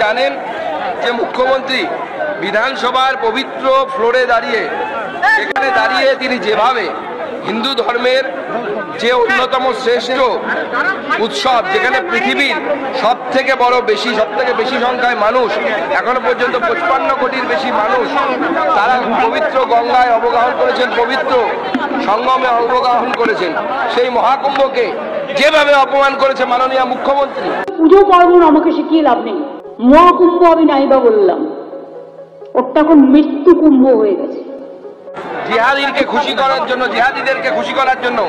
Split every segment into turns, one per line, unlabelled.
জানেন যে মুখ্যমন্ত্রী বিধানসভার পবিত্র ফ্লোরে দাঁড়িয়ে সেখানে দাঁড়িয়ে তিনি যেভাবে হিন্দু ধর্মের যে অন্যতম শ্রেষ্ঠ উৎসব, যেখানে পৃথিবীর সব থেকে বেশি সংখ্যায় মানুষ, এখনো পর্যন্ত 55 কোটির বেশি মানুষ তারা পবিত্র গঙ্গায় অবগাহন করেছেন, পবিত্র সঙ্গমে অবগাহন করেছেন, সেই মহাকুম্ভকে যেভাবে অপমান করেছে মাননীয় মুখ্যমন্ত্রী।
পুজো পার্বণ আমাকে শিখিয়ে লাভ নেই। মহাকুম্ভ আমি নাইবা বললাম, ওটা এখন মৃত্যু কুম্ভ হয়ে গেছে।
জিহাদিদেরকে খুশি করার জন্য,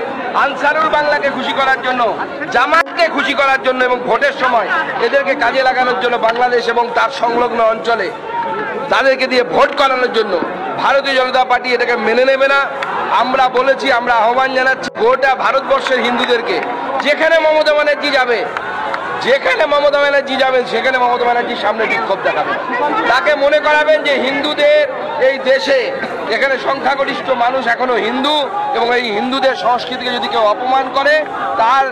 আনসারুল বাংলাকে খুশি করার জন্য, জামাতকে খুশি করার জন্য এবং ভোটের সময় এদেরকে কাজে লাগানোর জন্য বাংলাদেশ এবং তার সংলগ্ন অঞ্চলে তাদেরকে দিয়ে ভোট করানোর জন্য ভারতীয় জনতা পার্টি এটাকে মেনে নেবে না। আমরা বলেছি, আমরা আহ্বান জানাচ্ছি গোটা ভারতবর্ষের হিন্দুদেরকে, যেখানে মমতা ব্যানার্জি যাবেন সেখানে মমতা ব্যানার্জির সামনে বিক্ষোভ দেখাবেন। তাকে মনে করাবেন যে হিন্দুদের এই দেশে এখানে সংখ্যাগরিষ্ঠ মানুষ এখনো হিন্দু, এবং এই হিন্দুদের সংস্কৃতিকে যদি কেউ অপমান করে তার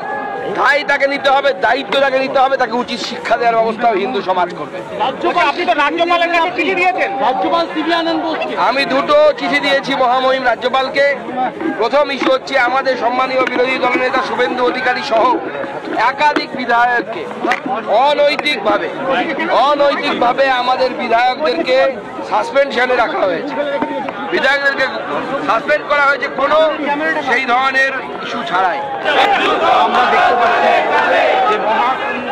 দায় তাকে নিতে হবে, দায়িত্ব তাকে নিতে হবে, তাকে উচিত শিক্ষা দেওয়ার ব্যবস্থাও হিন্দু সমাজ করবে। আমি দুটো চিঠি দিয়েছি মহামহিম রাজ্যপালকে। প্রথম ইস্যু হচ্ছে আমাদের সম্মানীয় বিরোধী দলনেতা শুভেন্দু অধিকারী সহ একাধিক বিধায়ককে অনৈতিকভাবে আমাদের বিধায়কদেরকে সাসপেনশনে রাখা হয়েছে, বিধায়কদেরকে সাসপেন্ড করা হয়েছে কোনো সেই ধরনের ইস্যু ছাড়াই।
আমরা দেখতে পাচ্ছি যে মহাকুম্ভ